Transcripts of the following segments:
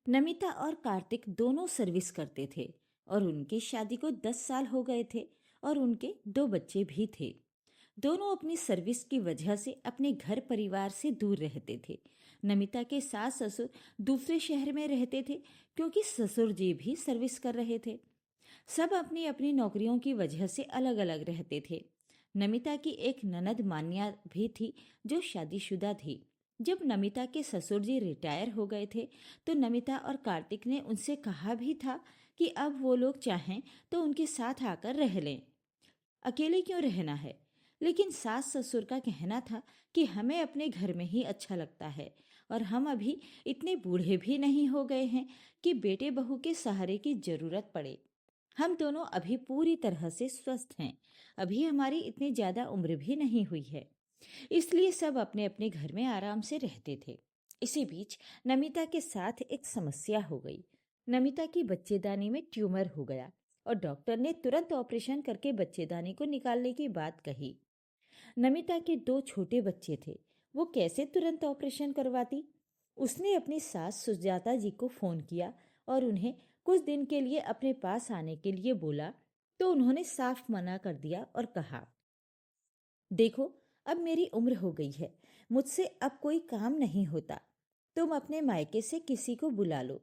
नमिता और कार्तिक दोनों सर्विस करते थे और उनकी शादी को 10 साल हो गए थे और उनके 2 बच्चे भी थे। दोनों अपनी सर्विस की वजह से अपने घर परिवार से दूर रहते थे। नमिता के सास ससुर दूसरे शहर में रहते थे क्योंकि ससुर जी भी सर्विस कर रहे थे। सब अपनी अपनी नौकरियों की वजह से अलग अलग रहते थे। नमिता की एक ननद मान्या भी थी जो शादीशुदा थी। जब नमिता के ससुर जी रिटायर हो गए थे तो नमिता और कार्तिक ने उनसे कहा भी था कि अब वो लोग चाहें तो उनके साथ आकर रह लें, अकेले क्यों रहना है। लेकिन सास ससुर का कहना था कि हमें अपने घर में ही अच्छा लगता है और हम अभी इतने बूढ़े भी नहीं हो गए हैं कि बेटे बहू के सहारे की जरूरत पड़े। हम दोनों अभी पूरी तरह से स्वस्थ हैं। अभी हमारी इतनी ज्यादा उम्र भी नहीं हुई है। इसलिए सब अपने अपने घर में आराम से रहते थे। इसी बीच नमिता के साथ एक समस्या हो गई। नमिता की बच्चेदानी में ट्यूमर हो गया और डॉक्टर ने तुरंत ऑपरेशन करके बच्चेदानी को निकालने की बात कही। नमिता के 2 छोटे बच्चे थे। वो कैसे तुरंत ऑपरेशन करवाती। उसने अपनी सास सुजाता जी को फोन किया और उन्हें कुछ दिन के लिए अपने पास आने के लिए बोला तो उन्होंने साफ मना कर दिया और कहा, देखो, अब मेरी उम्र हो गई है, मुझसे अब कोई काम नहीं होता, तुम अपने मायके से किसी को बुला लो।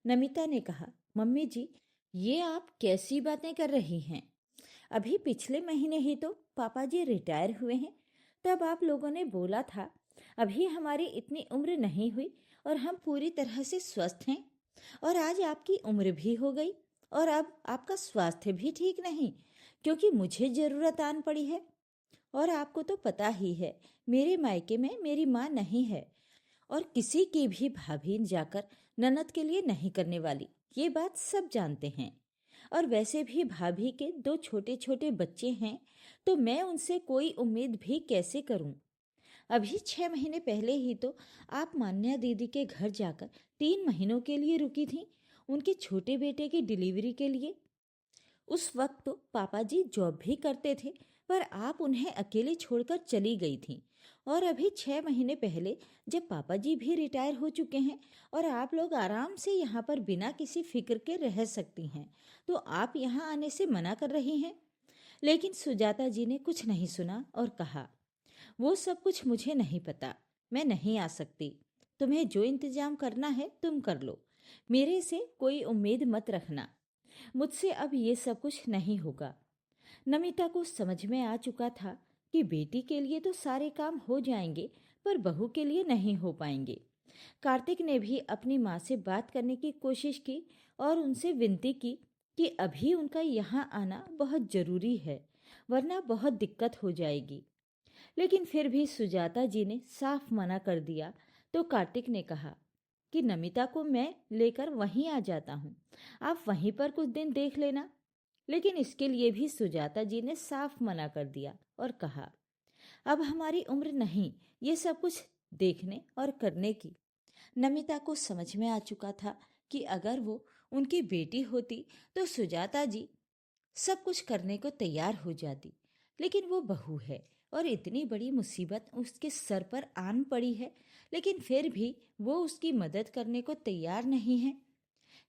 नमिता ने कहा, मम्मी जी, ये आप कैसी बातें कर रही हैं। अभी पिछले महीने ही तो पापा जी रिटायर हुए हैं। तब आप लोगों ने बोला था अभी हमारी इतनी उम्र नहीं हुई और हम पूरी तरह से स्वस्थ हैं, और आज आपकी उम्र भी हो गई और अब आपका स्वास्थ्य भी ठीक नहीं, क्योंकि मुझे जरूरत आन पड़ी है। और आपको तो पता ही है, मेरे मायके में मेरी माँ नहीं है और किसी की भी भाभी जाकर ननद के लिए नहीं करने वाली, ये बात सब जानते हैं। और वैसे भी भाभी के 2 छोटे छोटे बच्चे हैं, तो मैं उनसे कोई उम्मीद भी कैसे करूं। अभी 6 महीने पहले ही तो आप मान्या दीदी के घर जाकर 3 महीनों के लिए रुकी थी, उनके छोटे बेटे की डिलीवरी के लिए। उस वक्त तो पापा जी जॉब भी करते थे, पर आप उन्हें अकेले छोड़कर चली गई थी। और अभी 6 महीने पहले जब पापा जी भी रिटायर हो चुके हैं और आप लोग आराम से यहाँ पर बिना किसी फिक्र के रह सकती हैं, तो आप यहाँ आने से मना कर रही हैं। लेकिन सुजाता जी ने कुछ नहीं सुना और कहा, वो सब कुछ मुझे नहीं पता, मैं नहीं आ सकती। तुम्हें जो इंतजाम करना है तुम कर लो, मेरे से कोई उम्मीद मत रखना। मुझसे अब ये सब कुछ नहीं होगा। नमिता को समझ में आ चुका था कि बेटी के लिए तो सारे काम हो जाएंगे, पर बहू के लिए नहीं हो पाएंगे। कार्तिक ने भी अपनी माँ से बात करने की कोशिश की और उनसे विनती की कि अभी उनका यहाँ आना बहुत जरूरी है, वरना बहुत दिक्कत हो जाएगी। लेकिन फिर भी सुजाता जी ने साफ मना कर दिया। तो कार्तिक ने कहा कि नमिता को मैं लेकर वहीं आ जाता हूँ, आप वहीं पर कुछ दिन देख लेना। लेकिन इसके लिए भी सुजाता जी ने साफ मना कर दिया और कहा, अब हमारी उम्र नहीं ये सब कुछ देखने और करने की। नमिता को समझ में आ चुका था कि अगर वो उनकी बेटी होती तो सुजाता जी सब कुछ करने को तैयार हो जाती। लेकिन वो बहू है और इतनी बड़ी मुसीबत उसके सर पर आन पड़ी है, लेकिन फिर भी वो उसकी मदद करने को तैयार नहीं है।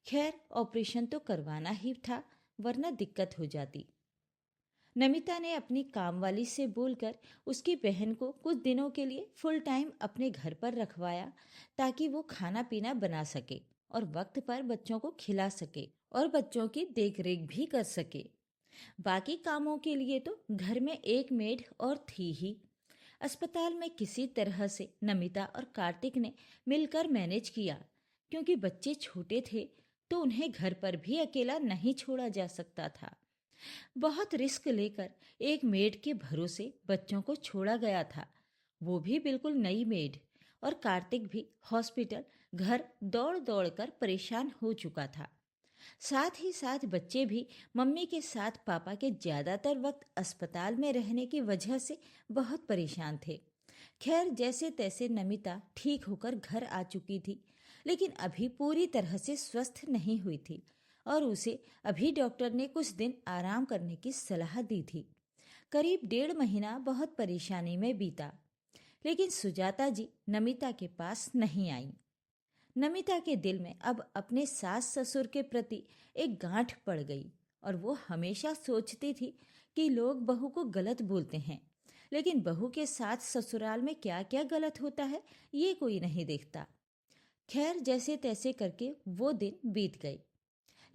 खैर, ऑपरेशन तो करवाना ही था, वरना दिक्कत हो जाती। नमिता ने अपनी कामवाली से बोलकर उसकी बहन को कुछ दिनों के लिए फुल टाइम अपने घर पर रखवाया, ताकि वो खाना पीना बना सके और वक्त पर बच्चों को खिला सके और बच्चों की देखरेख भी कर सके। बाकी कामों के लिए तो घर में एक मेड और थी ही। अस्पताल में किसी तरह से नमिता और कार्तिक ने मिलकर मैनेज किया, क्योंकि बच्चे छोटे थे तो उन्हें घर पर भी अकेला नहीं छोड़ा जा सकता था। बहुत रिस्क लेकर एक मेड के भरोसे बच्चों को छोड़ा गया था, वो भी बिल्कुल नई मेड। और कार्तिक भी हॉस्पिटल घर दौड़ दौड़ कर परेशान हो चुका था। साथ ही साथ बच्चे भी मम्मी के साथ पापा के ज्यादातर वक्त अस्पताल में रहने की वजह से बहुत परेशान थे। खैर, जैसे तैसे नमिता ठीक होकर घर आ चुकी थी, लेकिन अभी पूरी तरह से स्वस्थ नहीं हुई थी और उसे अभी डॉक्टर ने कुछ दिन आराम करने की सलाह दी थी। करीब 1.5 महीना बहुत परेशानी में बीता, लेकिन सुजाता जी नमिता के पास नहीं आई। नमिता के दिल में अब अपने सास ससुर के प्रति एक गांठ पड़ गई और वो हमेशा सोचती थी कि लोग बहू को गलत बोलते हैं, लेकिन बहू के साथ ससुराल में क्या क्या गलत होता है ये कोई नहीं देखता। खैर, जैसे तैसे करके वो दिन बीत गए,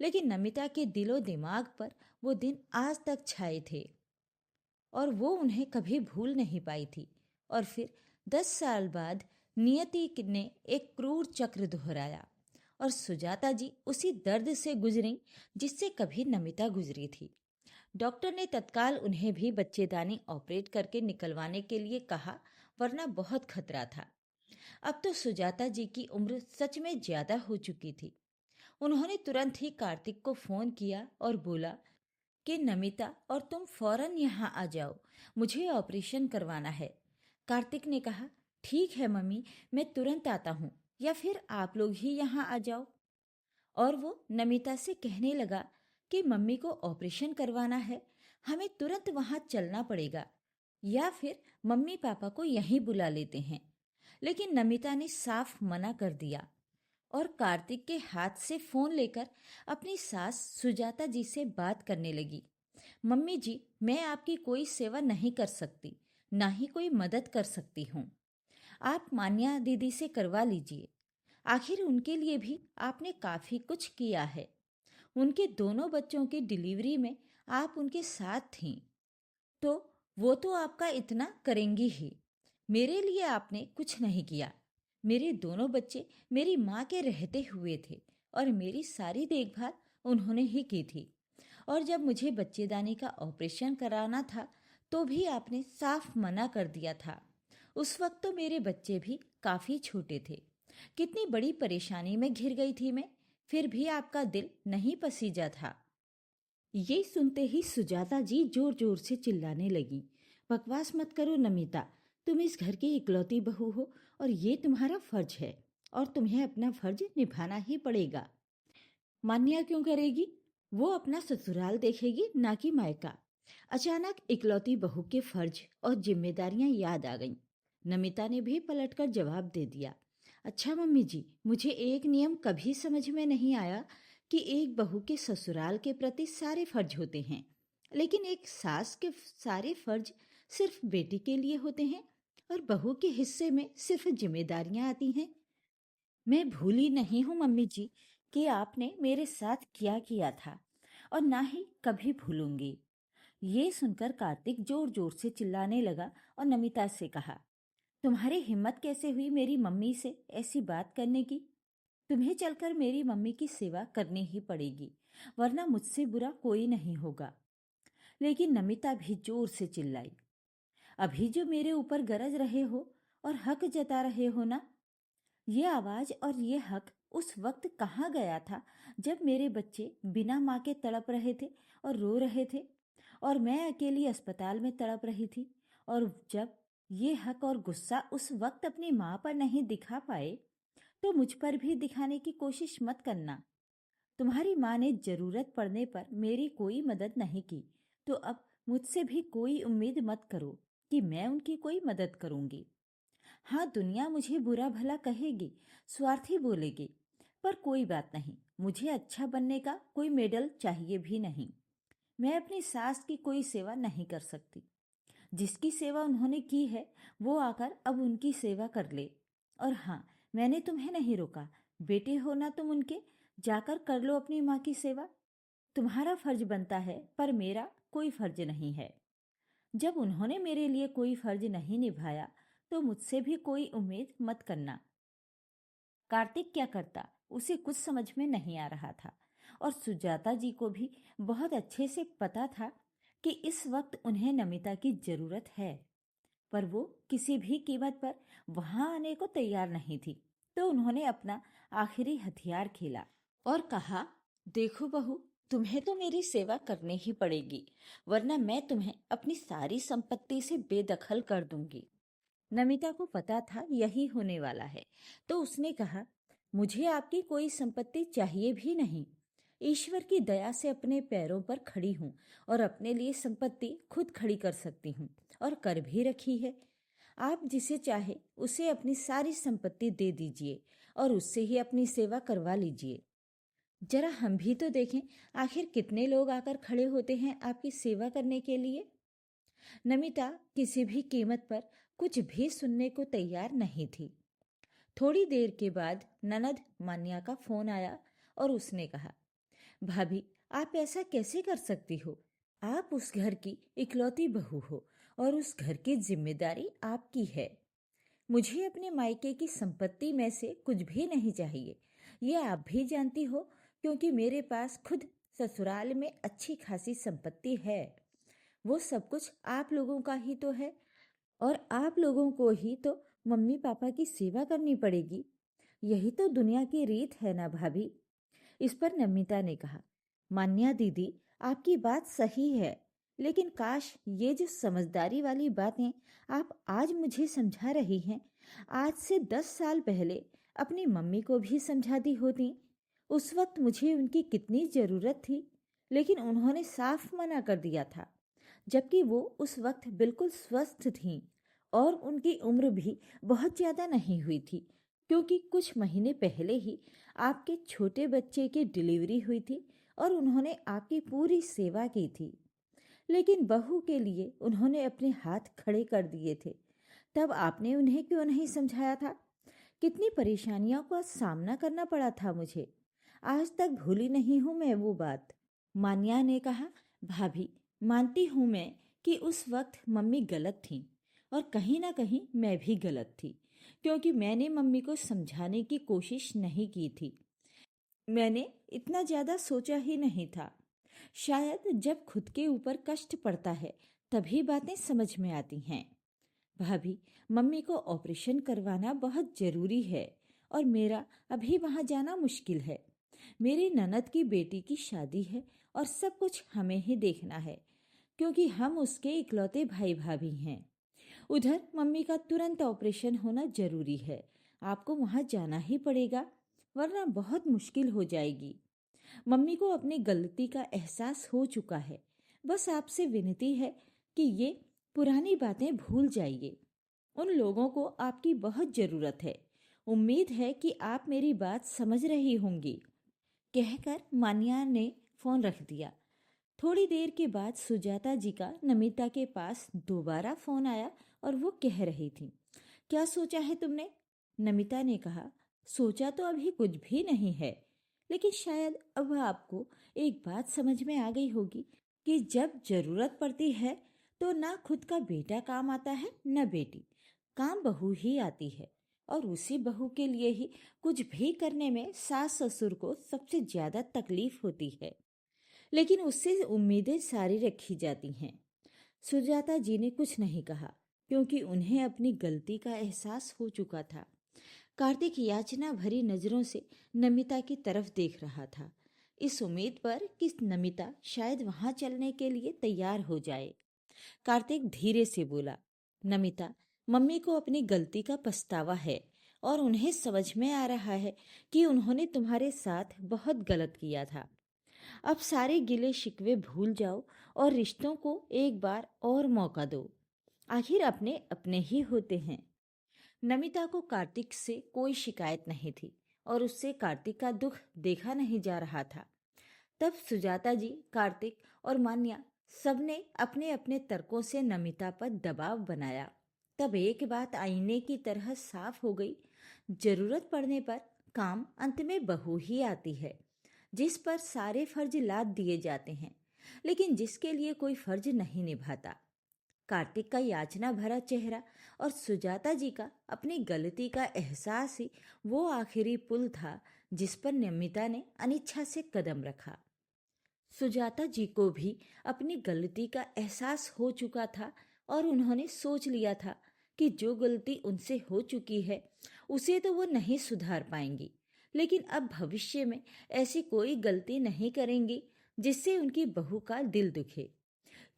लेकिन नमिता के दिलो दिमाग पर वो दिन आज तक छाए थे और वो उन्हें कभी भूल नहीं पाई थी। और फिर 10 साल बाद नियति ने एक क्रूर चक्र दोहराया और सुजाता जी उसी दर्द से गुजरी जिससे कभी नमिता गुजरी थी। डॉक्टर ने तत्काल उन्हें भी बच्चेदानी ऑपरेट करके निकलवाने के लिए कहा, वरना बहुत खतरा था। अब तो सुजाता जी की उम्र सच में ज्यादा हो चुकी थी। उन्होंने तुरंत ही कार्तिक को फोन किया और बोला कि नमिता और तुम फौरन यहाँ आ जाओ, मुझे ऑपरेशन करवाना है। कार्तिक ने कहा, ठीक है मम्मी, मैं तुरंत आता हूँ, या फिर आप लोग ही यहाँ आ जाओ। और वो नमिता से कहने लगा कि मम्मी को ऑपरेशन करवाना है, हमें तुरंत वहाँ चलना पड़ेगा, या फिर मम्मी पापा को यहीं बुला लेते हैं। लेकिन नमिता ने साफ मना कर दिया और कार्तिक के हाथ से फोन लेकर अपनी सास सुजाता जी से बात करने लगी। मम्मी जी, मैं आपकी कोई सेवा नहीं कर सकती, ना ही कोई मदद कर सकती हूँ। आप मान्या दीदी से करवा लीजिए, आखिर उनके लिए भी आपने काफी कुछ किया है। उनके दोनों बच्चों की डिलीवरी में आप उनके साथ थीं, तो वो तो आपका इतना करेंगी ही। मेरे लिए आपने कुछ नहीं किया। मेरे दोनों बच्चे मेरी माँ के रहते हुए थे और मेरी सारी देखभाल उन्होंने ही की थी। और जब मुझे बच्चेदानी का ऑपरेशन कराना था तो भी आपने साफ मना कर दिया था। उस वक्त तो मेरे बच्चे भी काफी छोटे थे। कितनी बड़ी परेशानी में घिर गई थी मैं, फिर भी आपका दिल नहीं पसीजा था। ये सुनते ही सुजाता जी जोर जोर से चिल्लाने लगी, बकवास मत करो नमिता, तुम इस घर की इकलौती बहू हो और ये तुम्हारा फर्ज है और तुम्हें अपना फर्ज निभाना ही पड़ेगा। मान्या क्यों करेगी? वो अपना ससुराल देखेगी, ना कि मायका। अचानक इकलौती बहू के फर्ज और जिम्मेदारियां याद आ गईं। नमिता ने भी पलटकर जवाब दे दिया, अच्छा मम्मी जी, मुझे एक नियम कभी समझ में नहीं आया कि एक बहू के ससुराल के प्रति सारे फर्ज होते हैं, लेकिन एक सास के सारे फर्ज सिर्फ बेटी के लिए होते हैं और बहू के हिस्से में सिर्फ जिम्मेदारियां आती हैं। मैं भूली नहीं हूँ मम्मी जी कि आपने मेरे साथ क्या किया था, और ना ही कभी भूलूंगी। ये सुनकर कार्तिक जोर जोर से चिल्लाने लगा और नमिता से कहा, तुम्हारी हिम्मत कैसे हुई मेरी मम्मी से ऐसी बात करने की? तुम्हें चलकर मेरी मम्मी की सेवा करनी ही पड़ेगी, वरना मुझसे बुरा कोई नहीं होगा। लेकिन नमिता भी जोर से चिल्लाई, अभी जो मेरे ऊपर गरज रहे हो और हक जता रहे हो ना, ये आवाज और ये हक उस वक्त कहाँ गया था जब मेरे बच्चे बिना माँ के तड़प रहे थे और रो रहे थे और मैं अकेली अस्पताल में तड़प रही थी। और जब ये हक और गुस्सा उस वक्त अपनी माँ पर नहीं दिखा पाए तो मुझ पर भी दिखाने की कोशिश मत करना। तुम्हारी माँ ने जरूरत पड़ने पर मेरी कोई मदद नहीं की, तो अब मुझसे भी कोई उम्मीद मत करो कि मैं उनकी कोई मदद करूंगी। हाँ, दुनिया मुझे बुरा भला कहेगी, स्वार्थी बोलेगी, पर कोई बात नहीं, मुझे अच्छा बनने का कोई मेडल चाहिए भी नहीं। मैं अपनी सास की कोई सेवा नहीं कर सकती। जिसकी सेवा उन्होंने की है वो आकर अब उनकी सेवा कर ले। और हाँ, मैंने तुम्हें नहीं रोका, बेटे हो ना तुम उनके, जाकर कर लो अपनी माँ की सेवा। तुम्हारा फर्ज बनता है पर मेरा कोई फर्ज नहीं है। जब उन्होंने मेरे लिए कोई फर्ज नहीं निभाया तो मुझसे भी कोई उम्मीद मत करना। कार्तिक क्या करता उसे कुछ समझ में नहीं आ रहा था और सुजाता जी को भी बहुत अच्छे से पता था कि इस वक्त उन्हें नमिता की जरूरत है, पर वो किसी भी कीमत पर वहां आने को तैयार नहीं थी। तो उन्होंने अपना आखिरी हथियार खेला और कहा, देखो बहू, तुम्हें तो मेरी सेवा करनी ही पड़ेगी, वरना मैं तुम्हें अपनी सारी संपत्ति से बेदखल कर दूंगी। नमिता को पता था यही होने वाला है, तो उसने कहा, मुझे आपकी कोई संपत्ति चाहिए भी नहीं। ईश्वर की दया से अपने पैरों पर खड़ी हूँ और अपने लिए संपत्ति खुद खड़ी कर सकती हूँ और कर भी रखी है। आप जिसे चाहे उसे अपनी सारी संपत्ति दे दीजिए और उससे ही अपनी सेवा करवा लीजिए। जरा हम भी तो देखें, आखिर कितने लोग आकर खड़े होते हैं आपकी सेवा करने के लिए। नमिता किसी भी कीमत पर कुछ भी सुनने को तैयार नहीं थी। थोड़ी देर के बाद ननद मान्या का फोन आया और उसने कहा, भाभी, आप ऐसा कैसे कर सकती हो? आप उस घर की इकलौती बहू हो और उस घर की जिम्मेदारी आपकी है। मुझे अपने मायके की संपत्ति में से कुछ भी नहीं चाहिए, ये आप भी जानती हो, क्योंकि मेरे पास खुद ससुराल में अच्छी खासी संपत्ति है। वो सब कुछ आप लोगों का ही तो है और आप लोगों को ही तो मम्मी पापा की सेवा करनी पड़ेगी। यही तो दुनिया की रीत है ना भाभी। इस पर नमिता ने कहा, मान्या दीदी, आपकी बात सही है, लेकिन काश ये जो समझदारी वाली बातें आप आज मुझे समझा रही हैं, आज से 10 साल पहले अपनी मम्मी को भी समझा दी होती। उस वक्त मुझे उनकी कितनी ज़रूरत थी, लेकिन उन्होंने साफ मना कर दिया था, जबकि वो उस वक्त बिल्कुल स्वस्थ थीं और उनकी उम्र भी बहुत ज़्यादा नहीं हुई थी, क्योंकि कुछ महीने पहले ही आपके छोटे बच्चे की डिलीवरी हुई थी और उन्होंने आपकी पूरी सेवा की थी। लेकिन बहू के लिए उन्होंने अपने हाथ खड़े कर दिए थे। तब आपने उन्हें क्यों नहीं समझाया था? कितनी परेशानियों का सामना करना पड़ा था मुझे। आज तक भूली नहीं हूँ मैं वो बात। मान्या ने कहा, भाभी, मानती हूँ मैं कि उस वक्त मम्मी गलत थी और कहीं ना कहीं मैं भी गलत थी, क्योंकि मैंने मम्मी को समझाने की कोशिश नहीं की थी। मैंने इतना ज़्यादा सोचा ही नहीं था। शायद जब खुद के ऊपर कष्ट पड़ता है तभी बातें समझ में आती हैं। भाभी, मम्मी को ऑपरेशन करवाना बहुत ज़रूरी है और मेरा अभी वहाँ जाना मुश्किल है। मेरी ननद की बेटी की शादी है और सब कुछ हमें ही देखना है, क्योंकि हम उसके इकलौते भाई भाभी हैं। उधर मम्मी का तुरंत ऑपरेशन होना जरूरी है। आपको वहाँ जाना ही पड़ेगा, वरना बहुत मुश्किल हो जाएगी। मम्मी को अपनी गलती का एहसास हो चुका है। बस आपसे विनती है कि ये पुरानी बातें भूल जाइए। उन लोगों को आपकी बहुत ज़रूरत है। उम्मीद है कि आप मेरी बात समझ रही होंगी। कहकर मान्या ने फ़ोन रख दिया। थोड़ी देर के बाद सुजाता जी का नमिता के पास दोबारा फ़ोन आया और वो कह रही थी, क्या सोचा है तुमने? नमिता ने कहा, सोचा तो अभी कुछ भी नहीं है, लेकिन शायद अब आपको एक बात समझ में आ गई होगी कि जब ज़रूरत पड़ती है तो ना खुद का बेटा काम आता है न बेटी, काम बहू ही आती है। और उसी बहू के लिए ही कुछ भी करने में सास ससुर को सबसे ज़्यादा तकलीफ होती है, लेकिन उससे उम्मीदें सारी रखी जाती हैं। सुजाता जी ने कुछ नहीं कहा, क्योंकि उन्हें अपनी गलती का एहसास हो चुका था। कार्तिक याचना भरी नजरों से नमिता की तरफ देख रहा था, इस उम्मीद पर कि नमिता शायद वहां चलने के लिए तैयार हो जाए। कार्तिक धीरे से बोला, नमिता, मम्मी को अपनी गलती का पछतावा है और उन्हें समझ में आ रहा है कि उन्होंने तुम्हारे साथ बहुत गलत किया था। अब सारे गिले शिकवे भूल जाओ और रिश्तों को एक बार और मौका दो। आखिर अपने अपने ही होते हैं। नमिता को कार्तिक से कोई शिकायत नहीं थी और उससे कार्तिक का दुख देखा नहीं जा रहा था। तब सुजाता जी, कार्तिक और मान्या सबने अपने अपने तर्कों से नमिता पर दबाव बनाया। तब एक बात आईने की तरह साफ हो गई, जरूरत पड़ने पर काम अंत में बहू ही आती है, जिस पर सारे फर्ज लाद दिए जाते हैं, लेकिन जिसके लिए कोई फर्ज नहीं निभाता। कार्तिक का याचना भरा चेहरा और सुजाता जी का अपनी गलती का एहसास ही वो आखिरी पुल था जिस पर नमिता ने अनिच्छा से कदम रखा। सुजाता जी को भी अपनी गलती का एहसास हो चुका था और उन्होंने सोच लिया था कि जो गलती उनसे हो चुकी है उसे तो वो नहीं सुधार पाएंगी, लेकिन अब भविष्य में ऐसी कोई गलती नहीं करेंगी जिससे उनकी बहू का दिल दुखे,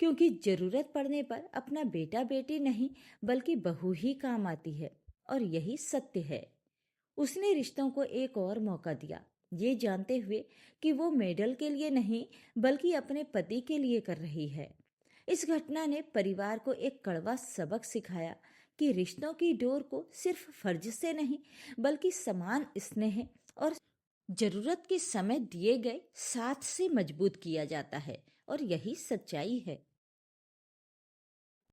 क्योंकि जरूरत पड़ने पर अपना बेटा बेटी नहीं बल्कि बहू ही काम आती है और यही सत्य है। उसने रिश्तों को एक और मौका दिया, ये जानते हुए कि वो मेडल के लिए नहीं बल्कि अपने पति के लिए कर रही है। इस घटना ने परिवार को एक कड़वा सबक सिखाया कि रिश्तों की डोर को सिर्फ फर्ज से नहीं बल्कि समान स्नेह और जरूरत के समय दिए गए साथ से मजबूत किया जाता है। और यही सच्चाई है।